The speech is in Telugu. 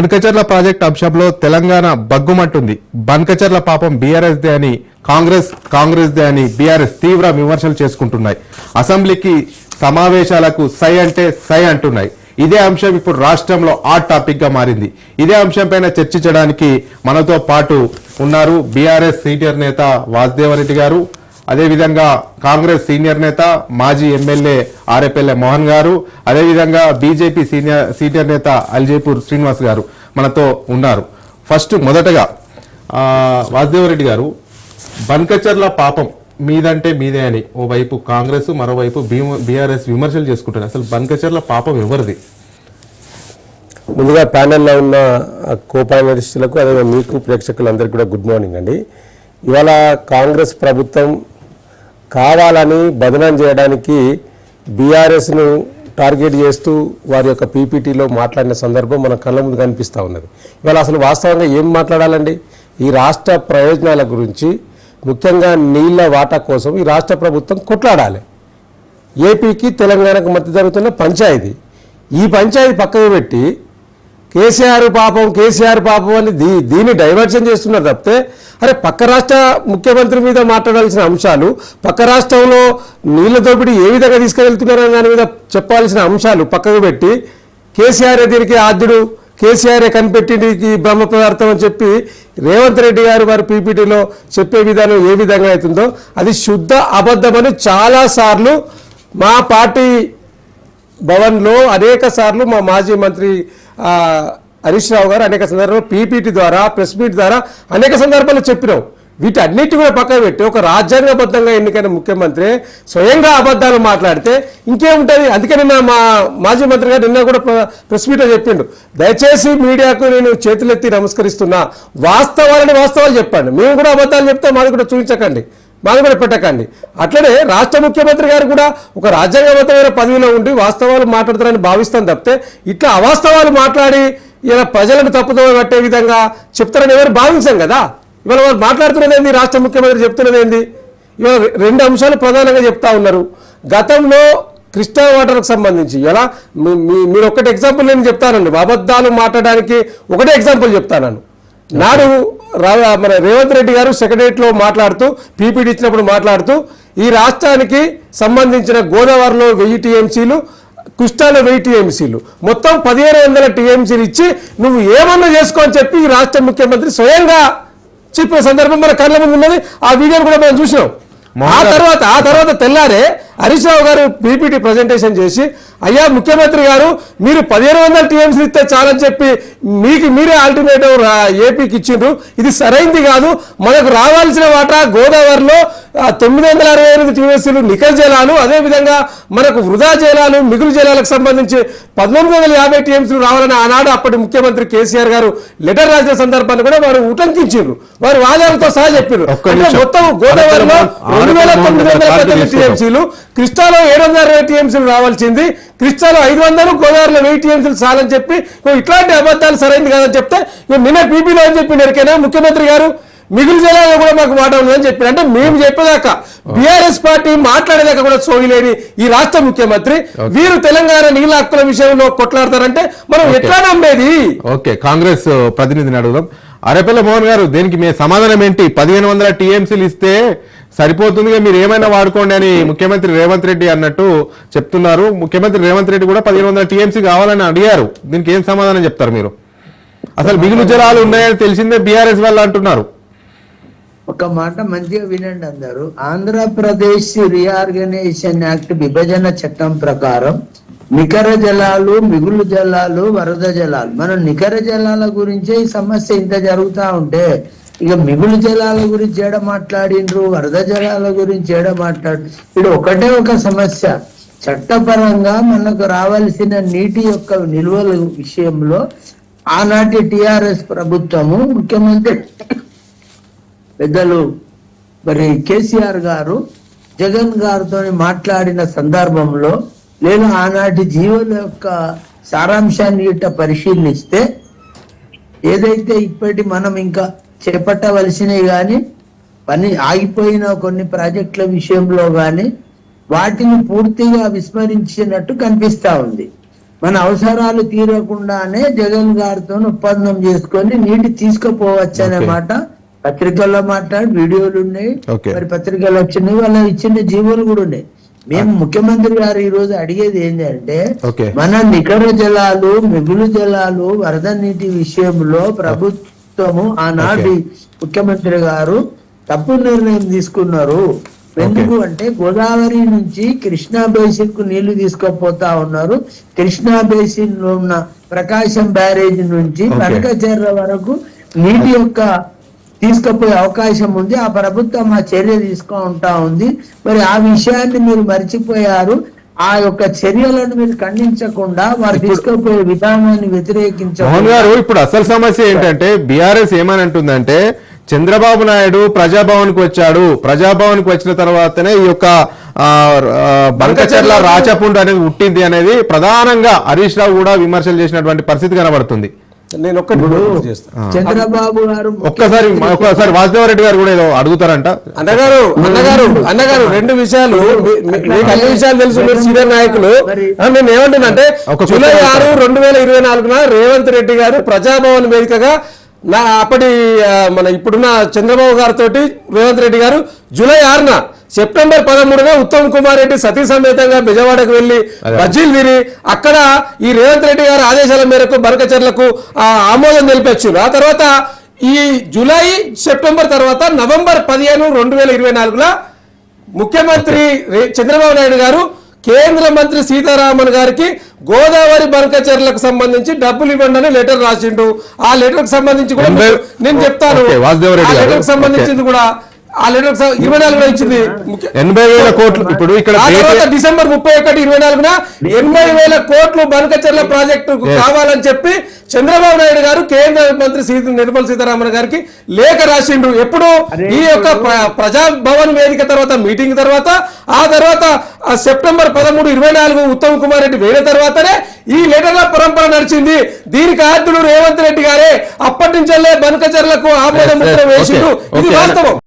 బన్కచర్ల ప్రాజెక్ట్ అంశంలో తెలంగాణ బగ్గుమంటుంది. బన్కచర్ల పాపం బీఆర్ఎస్ దే అని కాంగ్రెస్ దే అని బీఆర్ఎస్ తీవ్ర విమర్శలు చేసుకుంటున్నాయి. అసెంబ్లీకి సమావేశాలకు సై అంటే సై అంటున్నాయి. ఇదే అంశం ఇప్పుడు రాష్ట్రంలో హాట్ టాపిక్ గా మారింది. ఇదే అంశంపైన చర్చించడానికి మనతో పాటు ఉన్నారు బీఆర్ఎస్ సీనియర్ నేత వాసుదేవరెడ్డి గారు, అదేవిధంగా కాంగ్రెస్ సీనియర్ నేత మాజీ ఎమ్మెల్యే ఆర్ఎఫ్ఎల్ఏ మోహన్ గారు, అదేవిధంగా బీజేపీ సీనియర్ నేత అల్జేపూర్ శ్రీనివాస్ గారు మనతో ఉన్నారు. ఫస్ట్ మొదటగా వాసుదేవరెడ్డి గారు, బన్కచర్ల పాపం మీదంటే మీదే అని ఓవైపు కాంగ్రెస్, మరోవైపు బీఆర్ఎస్ విమర్శలు చేసుకుంటున్నారు. అసలు బన్కచర్ల పాపం ఎవరిది? ముందుగా ప్యానెల్లో ఉన్న కో-ప్యానలిస్టులకు అదే మీకు ప్రేక్షకులందరికీ కూడా గుడ్ మార్నింగ్ అండి. ఇవాళ కాంగ్రెస్ ప్రభుత్వం కావాలని బదనాం చేయడానికి బీఆర్ఎస్ను టార్గెట్ చేస్తూ వారి యొక్క పీపీటీలో మాట్లాడిన సందర్భం మన కళ్ళ ముందు కనిపిస్తూ ఉన్నది. ఇవాళ అసలు వాస్తవంగా ఏం మాట్లాడాలండి? ఈ రాష్ట్ర ప్రయోజనాల గురించి, ముఖ్యంగా నీళ్ల వాటా కోసం ఈ రాష్ట్ర ప్రభుత్వం కొట్లాడాలి. ఏపీకి తెలంగాణకు మధ్య జరుగుతున్న పంచాయతీ, ఈ పంచాయతీ పక్కకు పెట్టి కేసీఆర్ పాపం అని దీన్ని డైవర్షన్ చేస్తున్నారు తప్పితే, అరే పక్క రాష్ట్ర ముఖ్యమంత్రి మీద మాట్లాడాల్సిన అంశాలు, పక్క రాష్ట్రంలో నీళ్ల దోపిడీ ఏ విధంగా తీసుకువెళ్తున్నారని దాని మీద చెప్పాల్సిన అంశాలు పక్కకు పెట్టి కేసీఆర్ దీనికి ఆద్యుడు, కేసీఆర్ కనిపెట్టి బ్రహ్మ పదార్థం అని చెప్పి రేవంత్ రెడ్డి గారు వారి పీపీటీలో చెప్పే విధానం ఏ విధంగా అవుతుందో అది శుద్ధ అబద్ధమని చాలాసార్లు మా పార్టీ భవన్లో అనేక సార్లు మా మాజీ మంత్రి హరీష్ రావు గారు అనేక సందర్భాల్లో పీపీటీ ద్వారా, ప్రెస్ మీట్ ద్వారా అనేక సందర్భాల్లో చెప్పినాం. వీటన్నిటి కూడా పక్కన పెట్టి ఒక రాజ్యాంగబద్ధంగా ఎన్నికైన ముఖ్యమంత్రి స్వయంగా అబద్ధాలు మాట్లాడితే ఇంకేముంటుంది? అందుకే నిన్న మా మాజీ మంత్రి గారు నిన్న కూడా ప్రెస్ మీట్లో చెప్పిండు, దయచేసి మీడియాకు నేను చేతులెత్తి నమస్కరిస్తున్నా, వాస్తవాలు చెప్పండి, మేము కూడా అబద్ధాలు చెప్తే మాది కూడా చూపించకండి, మాది కూడా పెట్టకండి. అట్లనే రాష్ట్ర ముఖ్యమంత్రి గారు కూడా ఒక రాజ్యాంగబద్ధమైన పదవిలో ఉండి వాస్తవాలు మాట్లాడతారని భావిస్తాను తప్పితే ఇట్లా అవాస్తవాలు మాట్లాడి ఇలా ప్రజలను తప్పుదో పట్టే విధంగా చెప్తారని ఎవరు భావించాం కదా. ఇవాళ వాళ్ళు మాట్లాడుతున్నది ఏంది, రాష్ట్ర ముఖ్యమంత్రి చెప్తున్నది ఏంది? ఇవాళ రెండు అంశాలు ప్రధానంగా చెప్తా ఉన్నారు. గతంలో కృష్ణా వాటర్కు సంబంధించి ఇలా మీరు ఒకటి ఎగ్జాంపుల్ నేను చెప్తానండి, అబద్ధాలు మాట్లాడడానికి ఒకటే ఎగ్జాంపుల్ చెప్తాను. నాడు మన రేవంత్ రెడ్డి గారు సెక్రటరియట్లో మాట్లాడుతూ, పీపీటీ ఇచ్చినప్పుడు మాట్లాడుతూ, ఈ రాష్ట్రానికి సంబంధించిన గోదావరిలో 1000 టీఎంసీలు, కృష్ణాలో 1000 టీఎంసీలు, మొత్తం 1500 టీఎంసీలు ఇచ్చి నువ్వు ఏమన్నా చేసుకో అని చెప్పి ఈ రాష్ట్ర ముఖ్యమంత్రి స్వయంగా చెప్పిన సందర్భం మన కళ్ళ ముందు ఉన్నది. ఆ వీడియోని కూడా మనం చూసినాం. ఆ తర్వాత తెల్లారే హరీష్ రావు గారు పీపీటీ ప్రజెంటేషన్ చేసి, అయ్యా ముఖ్యమంత్రి గారు మీరు 1500 టీఎంసీలు ఇస్తే చాలని చెప్పి మీరే ఆల్టర్నేటివ్ ఏపీకి ఇచ్చిండ్రు, ఇది సరైంది కాదు, మనకు రావాల్సిన వాటా గోదావరిలో 968 టీఎంసీలు నికల్ జలాలు, అదేవిధంగా మనకు వృధా జలాలు, మిగులు జలాలకు సంబంధించి 1950 టీఎంసీలు రావాలని ఆనాడు అప్పటి ముఖ్యమంత్రి కేసీఆర్ గారు లెటర్ రాసిన సందర్భాన్ని కూడా వారు ఉటంకించారు. వారు వాదాలతో సహా చెప్పారు. మొత్తం గోదావరిలో 2918 టీఎంసీలు, కృష్ణాలో 720 టీఎంసీలు రావాల్సింది, కృష్ణాలో 500, గోదావరిలో 1000 టీఎంసీలు చాలని చెప్పి ఇట్లాంటి అబద్ధాలు సరైంది కాదని చెప్తే నిన్న పీపీలో అని చెప్పి ఎరికైనా ముఖ్యమంత్రి గారు మిగులు జలాలు కూడా మాకు మాట ఉందని చెప్పారు. అంటే మేము చెప్పేదాకా బీఆర్ఎస్ పార్టీ మాట్లాడేదాకా కూడా సోయిలేని ఈ రాష్ట్ర ముఖ్యమంత్రి వీరు తెలంగాణ నీళ్ళ హక్కుల విషయంలో కొట్లాడతారంటే మనం ఎట్లా నమ్మేది? ఓకే, కాంగ్రెస్ ప్రతినిధిని అడుగుదాం. ఆర్ఎఫ్ఎల్ఏ మోహన్ గారు, దీనికి మీ సమాధానం ఏంటి? 1500 టీఎంసీలు ఇస్తే సరిపోతుంది, మీరు ఏమైనా వాడుకోండి అని ముఖ్యమంత్రి రేవంత్ రెడ్డి అన్నట్టు చెప్తున్నారు. ముఖ్యమంత్రి రేవంత్ రెడ్డి కూడా 1500 టీఎంసీ కావాలని అడిగారు. దీనికి ఏం సమాధానం చెప్తారు మీరు? అసలు మిగులు జలాలు ఉన్నాయని తెలిసిందే బీఆర్ఎస్ వాళ్ళు అంటున్నారు. ఒక మాట మంచిగా వినండి అందరూ. ఆంధ్రప్రదేశ్ రీఆర్గనైజేషన్ యాక్ట్ విభజన చట్టం ప్రకారం నికర జలాలు, మిగులు జలాలు, వరద జలాలు, మనం నికర జలాల గురించే ఈ సమస్య ఇంత జరుగుతూ ఉంటే ఇక మిగులు జలాల గురించి ఏడ మాట్లాడిండ్రు, వరద జలాల గురించి ఏడ మాట్లాడు. ఇప్పుడు ఒకటే ఒక సమస్య, చట్టపరంగా మనకు రావాల్సిన నీటి యొక్క నిల్వల విషయంలో ఆనాటి టిఆర్ఎస్ ప్రభుత్వము, ముఖ్యమంత్రి పెద్దలు మరి కేసీఆర్ గారు జగన్ గారితో మాట్లాడిన సందర్భంలో లేదా ఆనాటి జీవుల యొక్క సారాంశాన్ని ఇట్ట పరిశీలిస్తే ఏదైతే ఇప్పటి మనం ఇంకా చేపట్టవలసినవి కానీ పని ఆగిపోయిన కొన్ని ప్రాజెక్టుల విషయంలో కానీ వాటిని పూర్తిగా విస్మరించినట్టు కనిపిస్తా ఉంది. మన అవసరాలు తీరకుండానే జగన్ గారితో ఒప్పందం చేసుకొని నీటి తీసుకుపోవచ్చు అనే Okay. మాట పత్రికల్లో మాట్లాడి వీడియోలు ఉన్నాయి, Okay. మరి పత్రికలు వచ్చినాయి, వాళ్ళ ఇచ్చిన జీవోలు కూడా ఉన్నాయి. మేము ముఖ్యమంత్రి గారు ఈ రోజు అడిగేది ఏంటంటే Okay. మన నికర జలాలు, మిగులు జలాలు, వరద నీటి విషయంలో ప్రభుత్వము ఆనాటి ముఖ్యమంత్రి గారు తప్పు నిర్ణయం తీసుకున్నారు. ఎందుకు అంటే గోదావరి నుంచి కృష్ణా బేసిన్ కు నీళ్లు తీసుకుపోతా ఉన్నారు. కృష్ణా బేసిన్ లో ఉన్న ప్రకాశం బ్యారేజ్ నుంచి Okay. కనకచెర్ల వరకు నీటి యొక్క తీసుకుపోయే అవకాశం ఉంది. ఆ ప్రభుత్వం ఆ చర్య తీసుకుంటా ఉంది. మరి ఆ విషయాన్ని మీరు మర్చిపోయారు. ఆ యొక్క చర్యలను మీరు ఖండించకుండా వారు తీసుకుపోయే విధానాన్ని మోహన్ వ్యతిరేకించారు. గారు ఇప్పుడు అసలు సమస్య ఏంటంటే బీఆర్ఎస్ ఏమని అంటుందంటే చంద్రబాబు నాయుడు ప్రజాభవన్ కు వచ్చాడు, ప్రజాభవన్ కు వచ్చిన తర్వాతనే ఈ యొక్క బంకచెర్ల రాచపుండు అనేది పుట్టింది అనేది ప్రధానంగా హరీష్ రావు కూడా విమర్శలు చేసినటువంటి పరిస్థితి కనబడుతుంది. నేను ఒక్కటి గుర్తు చేస్తాను. చంద్రబాబు గారు ఒక్కసారి వాసుదేవరెడ్డి గారు కూడా ఏదో అడుగుతారంట. అన్నగారు రెండు విషయాలు మీకు అన్ని విషయాలు తెలుసు, మీరు సీనియర్ నాయకులు. నేను ఏమంటున్నానంటే జూలై 6, 2024 రేవంత్ రెడ్డి గారు ప్రజాభవన్ వేదికగా అప్పటి మన ఇప్పుడున్న చంద్రబాబు గారితో రేవంత్ రెడ్డి గారు జూలై 6న సెప్టెంబర్ 13న ఉత్తమ్ కుమార్ రెడ్డి సతీ సమేతంగా బెజవాడకు వెళ్లి బజ్జీలు విని అక్కడ ఈ రేవంత్ రెడ్డి గారి ఆదేశాల మేరకు బంకచెర్లకు ఆమోదం తెలిపొచ్చు. ఆ తర్వాత ఈ జూలై, సెప్టెంబర్ తర్వాత నవంబర్ 15, 2024 ముఖ్యమంత్రి చంద్రబాబు నాయుడు గారు కేంద్ర మంత్రి సీతారామన్ గారికి గోదావరి బంకచెర్లకు సంబంధించి డబ్బులు ఇవ్వండి అని లెటర్ రాసిండు. ఆ లెటర్ కు సంబంధించి కూడా నేను చెప్తాను. ఆ లెటర్ కు సంబంధించింది కూడా ఆ లెటర్ 24 ఇచ్చింది 80,000 కోట్లు. ఇప్పుడు ఇక్కడ డిసెంబర్ 31, 2024 80,000 కోట్లు బంకచెర్ల ప్రాజెక్టు కావాలని చెప్పి చంద్రబాబు నాయుడు గారు కేంద్ర మంత్రి నిర్మలా సీతారామన్ గారికి లేఖ రాసిండు. ఎప్పుడు ఈ యొక్క ప్రజాభవన్ వేదిక తర్వాత మీటింగ్ తర్వాత, ఆ తర్వాత సెప్టెంబర్ 13, 2024 ఉత్తమ్ కుమార్ రెడ్డి వేరే తర్వాతనే ఈ లెటర్ల పరంపర నడిచింది. దీనికి ఆద్యుడు రేవంత్ రెడ్డి గారే అప్పటి నుంచే బంకచెర్లకు ఆమోద ముద్ర వేసిండు. ఇది వాస్తవం.